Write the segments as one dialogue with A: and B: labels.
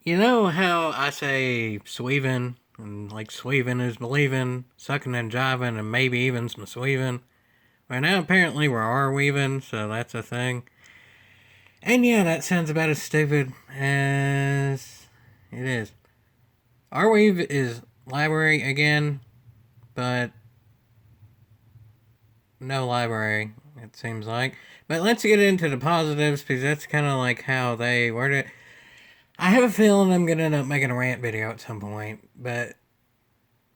A: You know how I say sweevin', and like sweevin' is believin', sucking and jiving, and maybe even some sweevin'? Right now, apparently, we're Arweaving, so that's a thing. And yeah, that sounds about as stupid as it is. Arweave is library again, but no library, it seems like. But let's get into the positives because that's kind of like how they word it. I have a feeling I'm gonna end up making a rant video at some point, but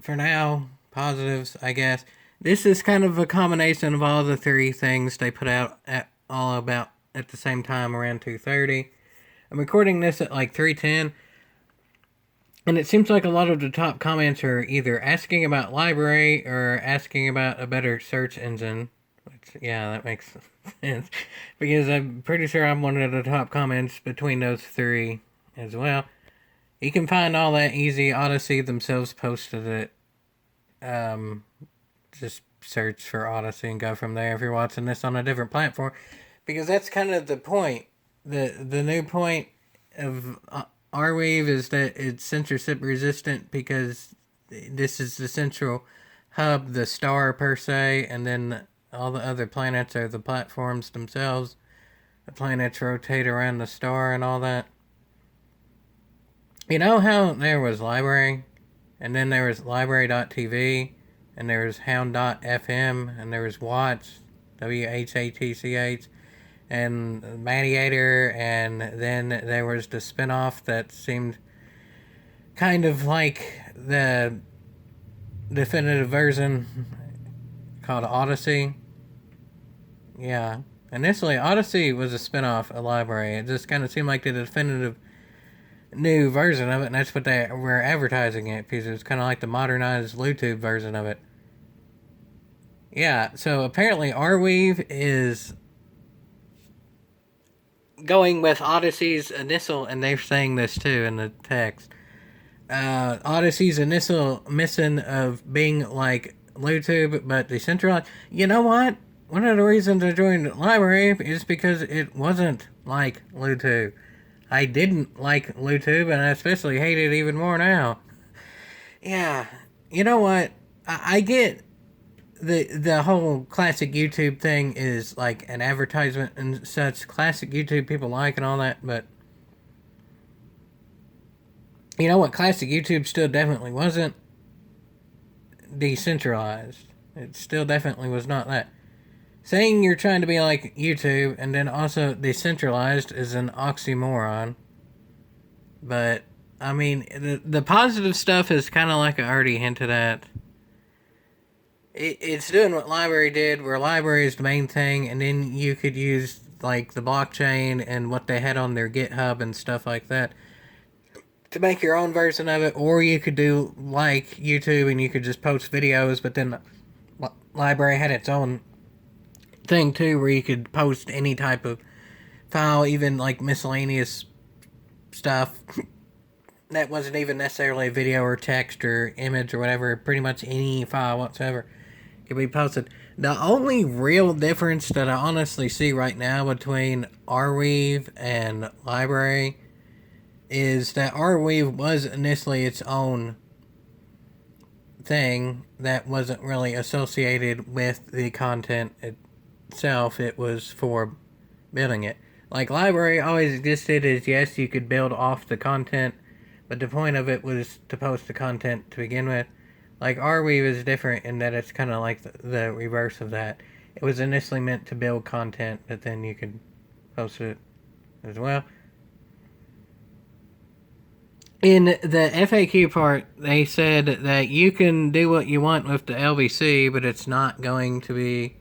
A: for now, positives, I guess. This is kind of a combination of all the three things they put out at all about at the same time around 2:30. I'm recording this at like 3:10, and it seems like a lot of the top comments are either asking about library or asking about a better search engine. Which, yeah, that makes sense because I'm pretty sure I'm one of the top comments between those three as well. You can find all that easy. Odysee themselves posted it. Um, just search for Odysee and go from there if you're watching this on a different platform, because that's kind of the point. The new point of Arweave is that it's censorship resistant because this is the central hub, the star per se, and then all the other planets are the platforms themselves. The planets rotate around the star and all that. You know how there was library, and then there was library.tv, and there was hound.fm, and there was Watts, WHATCH, and Mediator, and then there was the spinoff that seemed kind of like the definitive version called Odysee. Yeah. Initially, Odysee was a spinoff of Library. It just kind of seemed like the definitive new version of it, and that's what they were advertising it because it was kind of like the modernized lootube version of it. Yeah, so apparently Arweave is going with Odyssee's initial, and they're saying this too in the text. Odyssee's initial mission of being like lootube but decentralized. You know what? One of the reasons I joined LBRY is because it wasn't like lootube. I didn't like lootube, and I especially hate it even more now. Yeah, you know what? I get the whole classic YouTube thing is like an advertisement and such. Classic YouTube people like and all that, but you know what? Classic YouTube still definitely wasn't decentralized. It still definitely was not that. Saying you're trying to be like YouTube and then also decentralized is an oxymoron. But I mean, the positive stuff is kind of like I already hinted at. It's doing what LBRY did, where LBRY is the main thing, and then you could use like the blockchain and what they had on their GitHub and stuff like that to make your own version of it, or you could do like YouTube and you could just post videos, but then LBRY had its own thing too, where you could post any type of file, even like miscellaneous stuff that wasn't even necessarily a video or text or image or whatever. Pretty much any file whatsoever can be posted. The only real difference that I honestly see right now between Arweave and LBRY is that Arweave was initially its own thing that wasn't really associated with the content itself. It was for building it. Like LBRY always existed as, yes, you could build off the content, but the point of it was to post the content to begin with. Like Arweave is different in that it's kind of like the reverse of that. It was initially meant to build content, but then you could post it as well. In the FAQ part, they said that you can do what you want with the LBC, but it's not going to be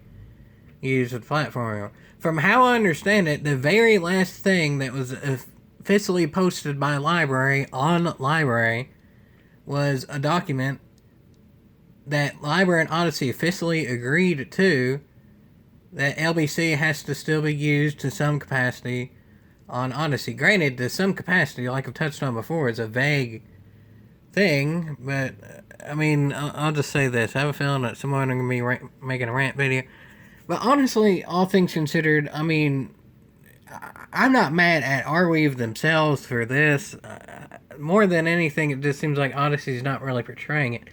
A: used with platform. From how I understand it, the very last thing that was officially posted by LBRY on LBRY was a document that LBRY and Odysee officially agreed to, that LBC has to still be used to some capacity on Odysee. Granted, to some capacity, like I've touched on before, is a vague thing, but I mean, I'll just say this. I have a feeling that someone is going to be making a rant video. But honestly, all things considered, I mean, I'm not mad at Arweave themselves for this. More than anything, it just seems like Odyssee's not really portraying it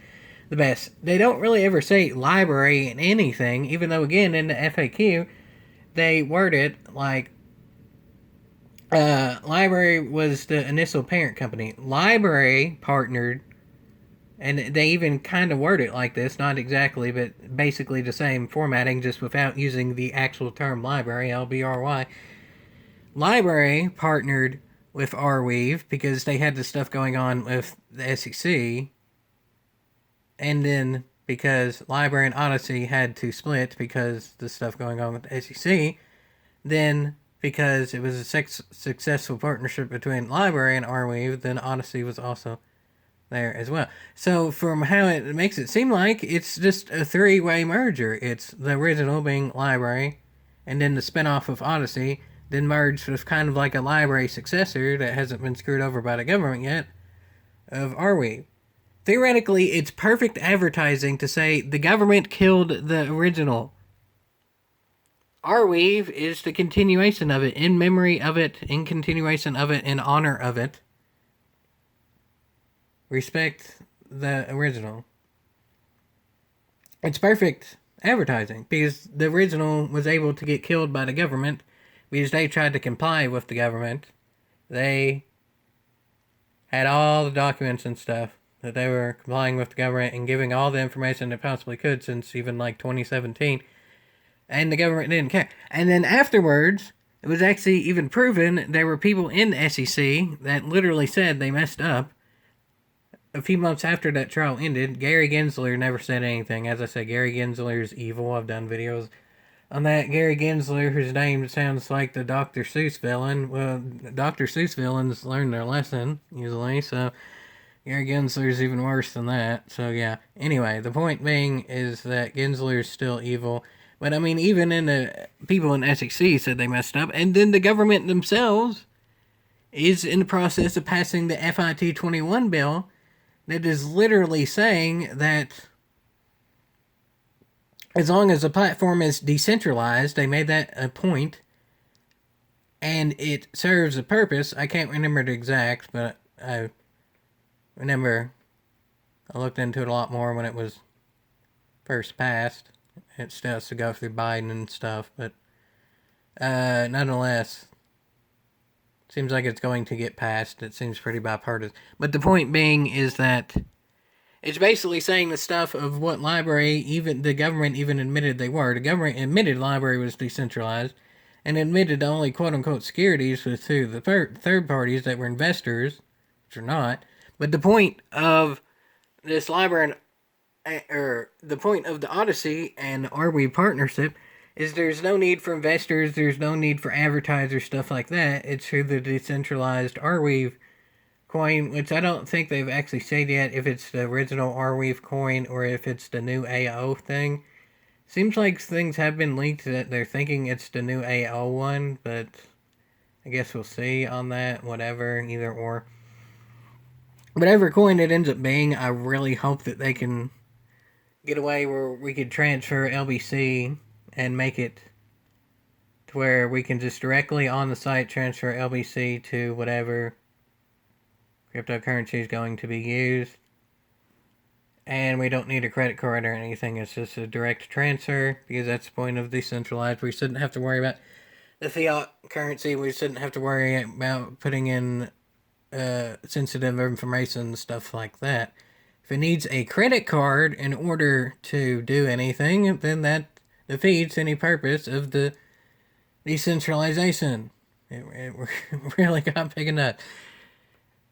A: the best. They don't really ever say library in anything, even though, again, in the FAQ, they word it like LBRY was the initial parent company. LBRY partnered, and they even kind of word it like this, not exactly, but basically the same formatting, just without using the actual term library, LBRY. LBRY partnered with Arweave because they had the stuff going on with the SEC, and then because LBRY and Odysee had to split because the stuff going on with the SEC, then because it was a successful partnership between LBRY and Arweave, then Odysee was also there as well. So from how it makes it seem like, it's just a three-way merger. It's the original being LBRY, and then the spinoff of Odysee, then merged with kind of like a LBRY successor that hasn't been screwed over by the government yet, of Arweave. Theoretically, it's perfect advertising to say the government killed the original. Arweave is the continuation of it, in memory of it, in continuation of it, in honor of it. Respect the original. It's perfect advertising because the original was able to get killed by the government because they tried to comply with the government. They had all the documents and stuff that they were complying with the government and giving all the information they possibly could since even like 2017. And the government didn't care. And then afterwards, it was actually even proven there were people in the SEC that literally said they messed up. A few months after that trial ended, Gary Gensler never said anything. As I said, Gary Gensler is evil. I've done videos on that. Gary Gensler, whose name sounds like the Dr. Seuss villain. Well, Dr. Seuss villains learn their lesson, usually, so Gary Gensler is even worse than that. So, yeah. Anyway, the point being is that Gensler is still evil. But, I mean, even in the people in SEC said they messed up. And then the government themselves is in the process of passing the FIT 21 bill that is literally saying that as long as the platform is decentralized, they made that a point, and it serves a purpose. I can't remember the exact, but I remember I looked into it a lot more when it was first passed. It still has to go through Biden and stuff, but nonetheless, seems like it's going to get passed. It seems pretty bipartisan. But the point being is that it's basically saying the stuff of what LBRY, even the government even admitted they were. The government admitted LBRY was decentralized and admitted the only quote-unquote securities was to the third parties that were investors, which are not. But the point of this LBRY, or the point of the Odysee and Arweave partnership is there's no need for investors, there's no need for advertisers, stuff like that. It's through the decentralized Arweave coin, which I don't think they've actually said yet if it's the original Arweave coin or if it's the new AO thing. Seems like things have been leaked that they're thinking it's the new AO one, but I guess we'll see on that, whatever, either or. Whatever coin it ends up being, I really hope that they can get away where we could transfer LBC and make it to where we can just directly on the site transfer LBC to whatever cryptocurrency is going to be used. And we don't need a credit card or anything. It's just a direct transfer because that's the point of decentralized. We shouldn't have to worry about the fiat currency. We shouldn't have to worry about putting in sensitive information and stuff like that. If it needs a credit card in order to do anything, then that defeats any purpose of the decentralization. It really got big enough.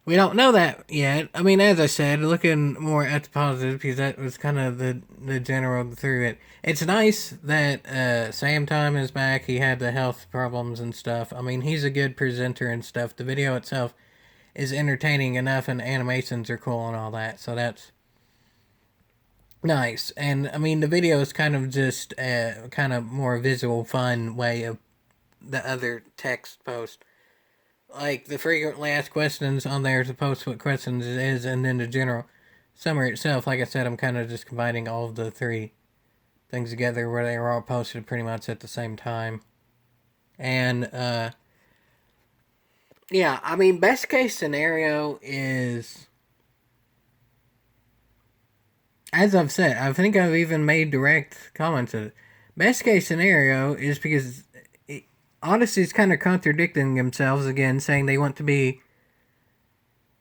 A: We don't know that yet. I mean, as I said, looking more at the positive, because that was kind of the general through it. It's nice that Sam Time is back. He had the health problems and stuff. I mean, he's a good presenter and stuff. The video itself is entertaining enough, and animations are cool and all that. So that's nice. And, I mean, the video is kind of just kind of more visual, fun way of the other text post. Like, the frequently asked questions on there to post what questions it is, and then the general summary itself. Like I said, I'm kind of just combining all of the three things together where they were all posted pretty much at the same time. And, Yeah, I mean, best case scenario is, as I've said, I think I've even made direct comments of it. Best case scenario is because Odyssee's kind of contradicting themselves again, saying they want to be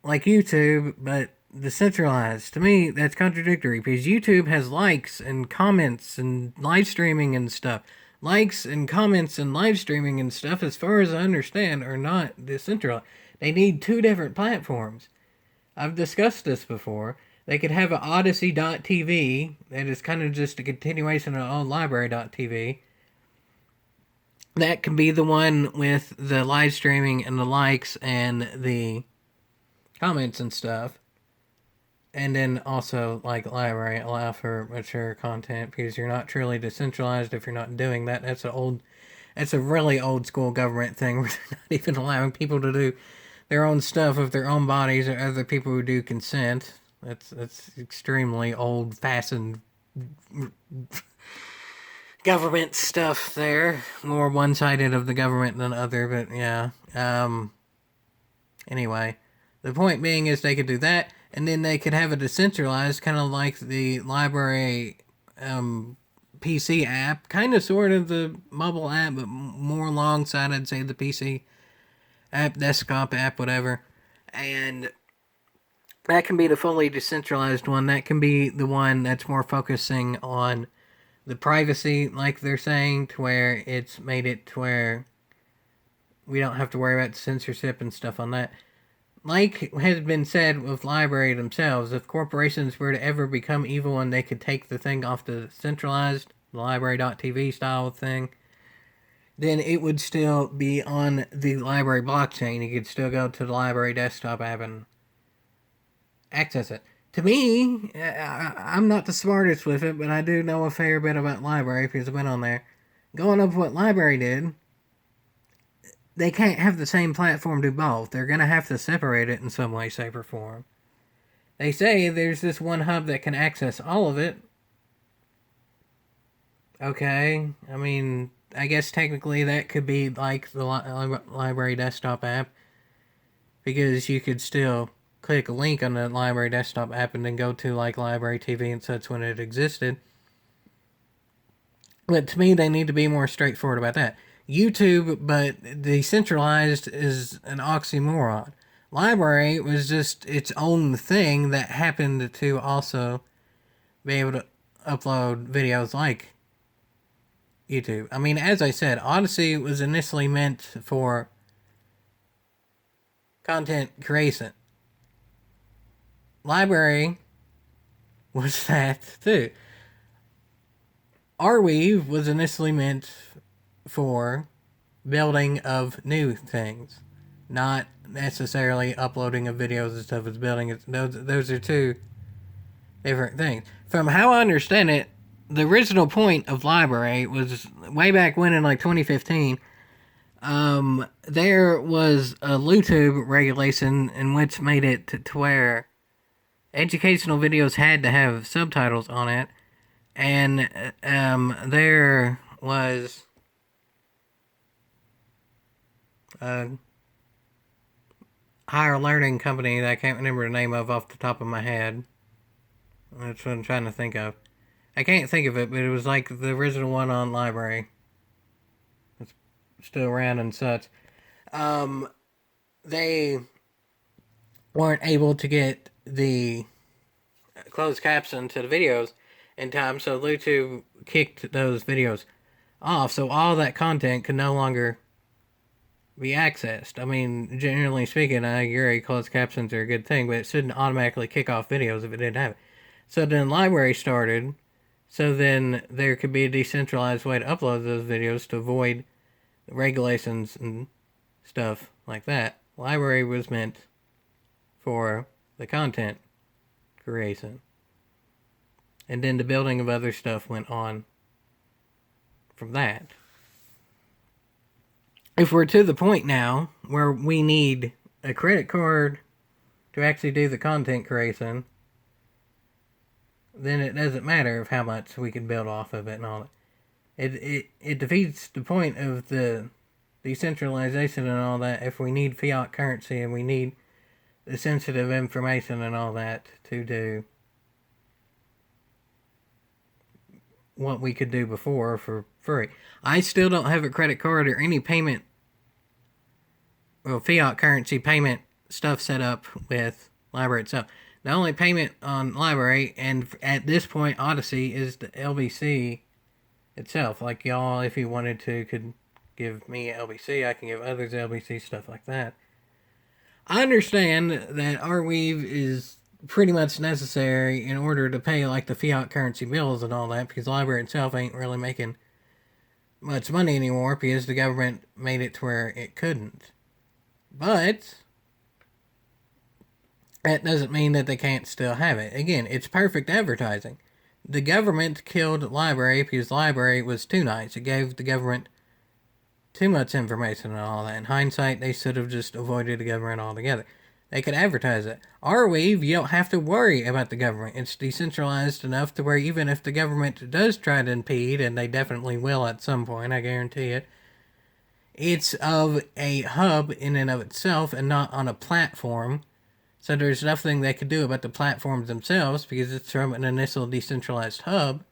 A: like YouTube, but decentralized. To me, that's contradictory because YouTube has likes and comments and live streaming and stuff. Likes and comments and live streaming and stuff, as far as I understand, are not decentralized. They need two different platforms. I've discussed this before. They could have an Odyssey.tv that is kind of just a continuation of old Library.tv. That can be the one with the live streaming and the likes and the comments and stuff. And then also, like LBRY, allow for mature content because you're not truly decentralized if you're not doing that. That's a really old school government thing. We're not even allowing people to do their own stuff with their own bodies or other people who do consent. That's extremely old fashioned government stuff there. More one sided of the government than other, but yeah. Anyway, the point being is they could do that, and then they could have a decentralized, kind of like the LBRY PC app, kind of sort of the mobile app, but more alongside, I'd say, the PC app, desktop app, whatever. And that can be the fully decentralized one. That can be the one that's more focusing on the privacy, like they're saying, to where it's made it to where we don't have to worry about censorship and stuff on that. Like has been said with LBRY themselves, if corporations were to ever become evil and they could take the thing off the centralized, the LBRY.tv style thing, then it would still be on the LBRY blockchain. You could still go to the LBRY desktop app and access it. To me, I'm not the smartest with it, but I do know a fair bit about LBRY because I've been on there. Going up what LBRY did, they can't have the same platform do both. They're going to have to separate it in some way, shape, or form. They say there's this one hub that can access all of it. Okay, I mean, I guess technically that could be like the LBRY desktop app, because you could still click a link on the LBRY desktop app and then go to like LBRY TV and such when it existed. But to me, they need to be more straightforward about that. YouTube, but decentralized is an oxymoron. LBRY was just its own thing that happened to also be able to upload videos like YouTube. I mean, as I said, Odysee was initially meant for content creation. LBRY was that too. Arweave was initially meant for building of new things, not necessarily uploading of videos and stuff. It's building it. Those are two different things. From how I understand it, the original point of LBRY was way back when in like 2015. There was a lootube regulation in which made it to where educational videos had to have subtitles on it, and there was a higher learning company that I can't remember the name of off the top of my head. That's what I'm trying to think of. I can't think of it, but it was like the original one on LBRY. It's still around and such. They weren't able to get the closed caption to the videos in time, so YouTube kicked those videos off, so all that content could no longer be accessed. I mean, generally speaking, I agree closed captions are a good thing, but it shouldn't automatically kick off videos if it didn't have it. So then LBRY started, so then there could be a decentralized way to upload those videos to avoid regulations and stuff like that. LBRY was meant for the content creation. And then the building of other stuff went on from that. If we're to the point now where we need a credit card to actually do the content creation, then it doesn't matter of how much we can build off of it and all that. It defeats the point of the decentralization and all that if we need fiat currency and we need the sensitive information and all that to do what we could do before for free. I still don't have a credit card or any payment, well, fiat currency payment stuff set up with LBRY itself. The only payment on LBRY, and at this point Odysee, is the LBC itself. Like, y'all, if you wanted to, could give me LBC, I can give others LBC, stuff like that. I understand that Arweave is pretty much necessary in order to pay like the fiat currency bills and all that, because LBRY itself ain't really making much money anymore because the government made it to where it couldn't. But that doesn't mean that they can't still have it. Again, it's perfect advertising. The government killed LBRY because LBRY was too nice. It gave the government too much information and all that. In hindsight, they should have just avoided the government altogether. They could advertise it. Arweave, you don't have to worry about the government. It's decentralized enough to where even if the government does try to impede, and they definitely will at some point, I guarantee it, it's of a hub in and of itself and not on a platform. So there's nothing they could do about the platforms themselves because it's from an initial decentralized hub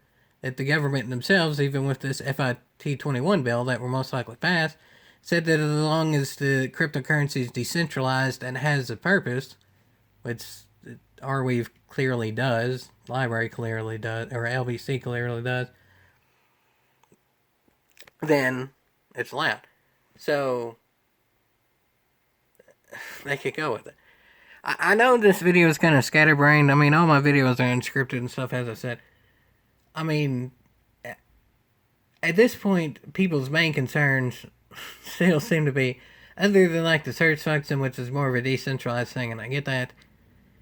A: that the government themselves, even with this FIT21 bill that will most likely pass, said that as long as the cryptocurrency is decentralized and has a purpose, which Arweave clearly does, LBRY clearly does, or LBC clearly does, then it's allowed. So they could go with it. I know this video is kind of scatterbrained. I mean, all my videos are unscripted and stuff, as I said. I mean, at this point, people's main concerns still seem to be, other than like the search function, which is more of a decentralized thing, and I get that,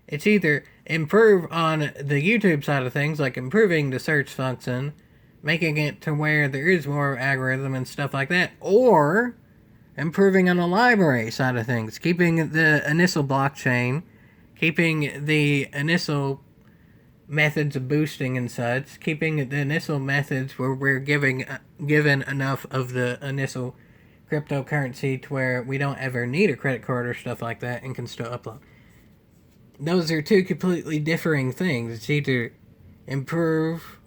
A: it's either improve on the YouTube side of things, like improving the search function, making it to where there is more algorithm and stuff like that, or improving on the LBRY side of things, keeping the initial blockchain, keeping the initial methods of boosting and such, keeping the initial methods where we're given enough of the initial cryptocurrency to where we don't ever need a credit card or stuff like that and can still upload. Those are two completely differing things. It's either improve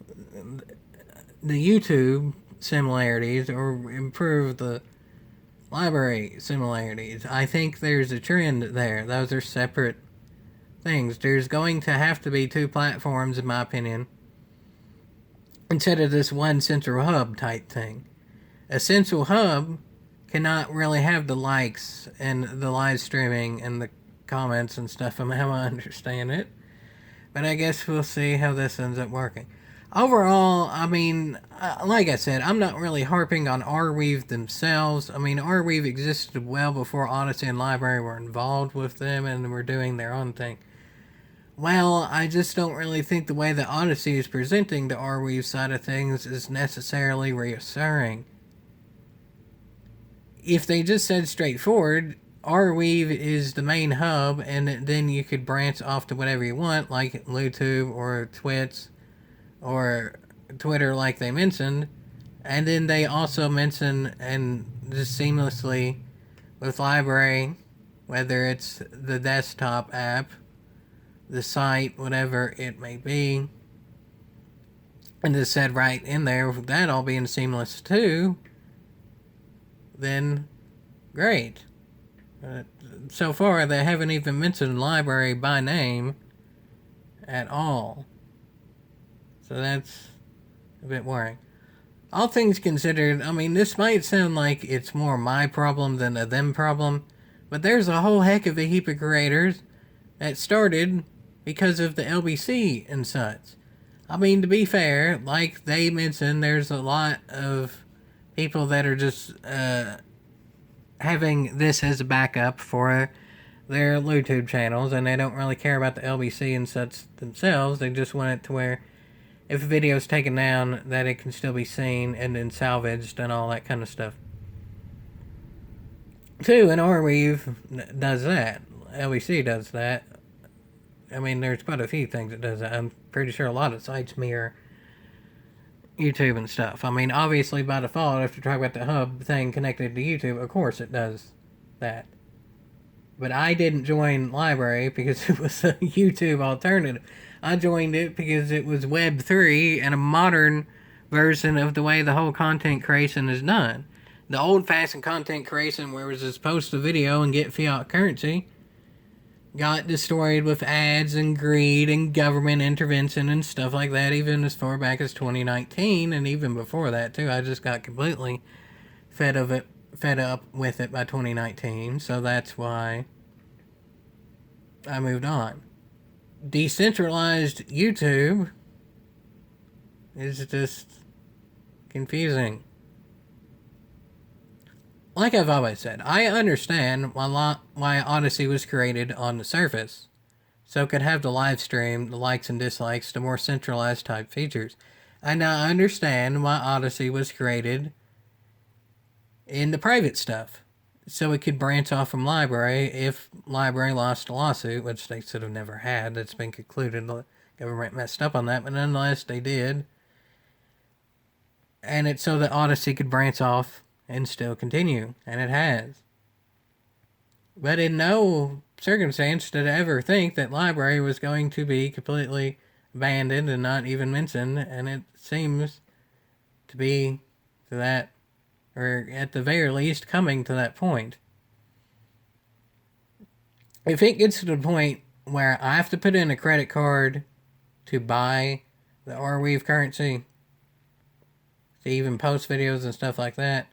A: the YouTube similarities or improve the LBRY similarities. I think there's a trend there. Those are separate things. There's going to have to be two platforms, in my opinion, instead of this one central hub type thing. A central hub cannot really have the likes and the live streaming and the comments and stuff, from how I understand it. But I guess we'll see how this ends up working. Overall, I mean, like I said, I'm not really harping on Arweave themselves. I mean, Arweave existed well before Odysee and LBRY were involved with them and were doing their own thing. Well, I just don't really think the way that Odysee is presenting the Arweave side of things is necessarily reassuring. If they just said straightforward, Arweave is the main hub, and then you could branch off to whatever you want, like lootube or Twitch or Twitter, like they mentioned. And then they also mention, and just seamlessly with LBRY, whether it's the desktop app, the site, whatever it may be, and just said right in there, with that all being seamless too, then great. So far, they haven't even mentioned LBRY by name at all. So that's a bit worrying. All things considered, I mean, this might sound like it's more my problem than a them problem, but there's a whole heck of a heap of creators that started because of the LBC and such. I mean, to be fair, like they mentioned, there's a lot of people that are just having this as a backup for their lootube channels, and they don't really care about the LBC and such themselves. They just want it to where if a video is taken down, that it can still be seen and then salvaged and all that kind of stuff. Too, and Arweave does that. LBC does that. I mean, there's quite a few things that does that. I'm pretty sure a lot of sites mirror YouTube and stuff. I mean, obviously by default, if you talk about the hub thing connected to YouTube, of course it does that. But I didn't join LBRY because it was a YouTube alternative. I joined it because it was Web3 and a modern version of the way the whole content creation is done. The old-fashioned content creation where it was just post a video and get fiat currency got destroyed with ads and greed and government intervention and stuff like that, even as far back as 2019, and even before that too. I just got completely fed up with it by 2019, so that's why I moved on. Decentralized YouTube is just confusing. Like I've always said, I understand why Odysee was created on the surface, so it could have the live stream, the likes and dislikes, the more centralized type features. And I understand why Odysee was created in the private stuff, so it could branch off from LBRY if LBRY lost a lawsuit, which they should have never had. That's been concluded. The government messed up on that, but nonetheless they did. And it's so that Odysee could branch off and still continue, and it has. But in no circumstance did I ever think that LBRY was going to be completely abandoned and not even mentioned, and it seems to be to that, or at the very least coming to that point. If it gets to the point where I have to put in a credit card to buy the Arweave currency, to even post videos and stuff like that,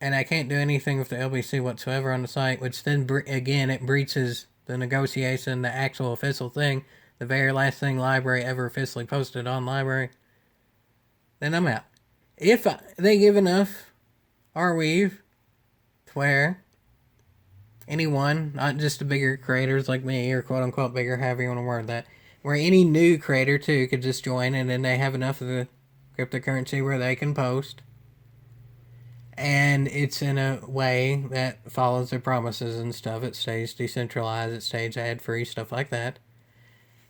A: and I can't do anything with the LBC whatsoever on the site, which then, again, it breaches the negotiation, the actual official thing, the very last thing LBRY ever officially posted on LBRY, then I'm out. If they give enough Arweave to where anyone, not just the bigger creators like me, or quote-unquote bigger, however you want to word that, where any new creator, too, could just join, and then they have enough of the cryptocurrency where they can post, and it's in a way that follows their promises and stuff. It stays decentralized, it stays ad-free, stuff like that.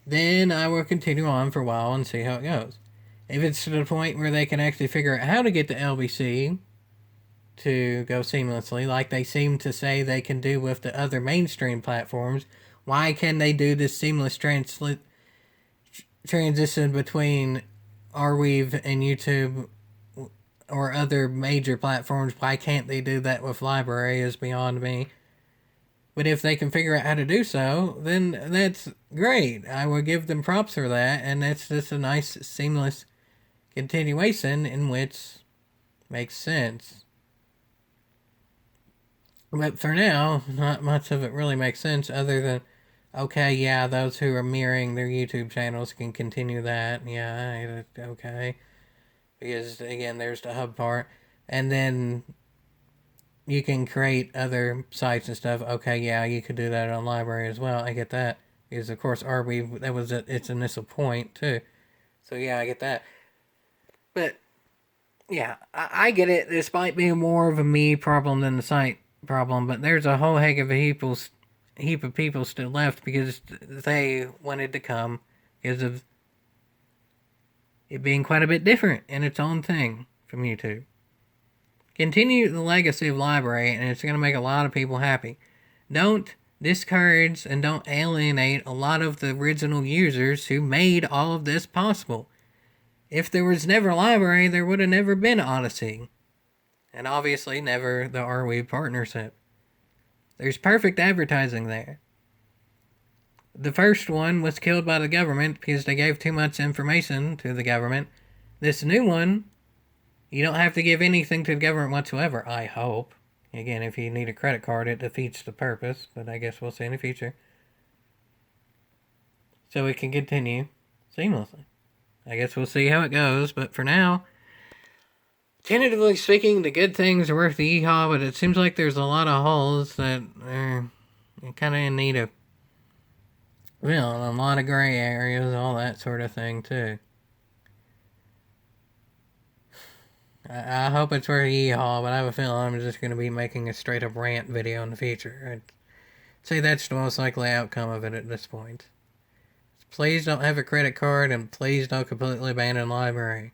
A: Then I will continue on for a while and see how it goes. If it's to the point where they can actually figure out how to get the LBC to go seamlessly, like they seem to say they can do with the other mainstream platforms, why can they do this seamless transition between Arweave and YouTube or other major platforms? Why can't they do that with LBRY is beyond me. But if they can figure out how to do so, then that's great. I will give them props for that, and that's just a nice, seamless continuation in which makes sense. But for now, not much of it really makes sense other than, okay, yeah, those who are mirroring their YouTube channels can continue that. Yeah, okay. Because, again, there's the hub part. And then you can create other sites and stuff. Okay, yeah, you could do that on LBRY as well. I get that. Because, of course, Arweave, that was its initial point, too. So, yeah, I get that. But, yeah, I get it. This might be more of a me problem than the site problem. But there's a whole heck of a heap of people still left because they wanted to come because of it being quite a bit different in its own thing from YouTube. Continue the legacy of LBRY, and it's going to make a lot of people happy. Don't discourage and don't alienate a lot of the original users who made all of this possible. If there was never LBRY, there would have never been Odysee. And obviously never the Arweave partnership. There's perfect advertising there. The first one was killed by the government because they gave too much information to the government. This new one, you don't have to give anything to the government whatsoever, I hope. Again, if you need a credit card, it defeats the purpose, but I guess we'll see in the future. So it can continue seamlessly. I guess we'll see how it goes, but for now, tentatively speaking, the good things are worth the yeehaw, but it seems like there's a lot of holes that are kind of in need of, well, a lot of gray areas, all that sort of thing, too. I hope it's worth yeehaw, but I have a feeling I'm just going to be making a straight-up rant video in the future. I'd say that's the most likely outcome of it at this point. Please don't have a credit card, and please don't completely abandon LBRY.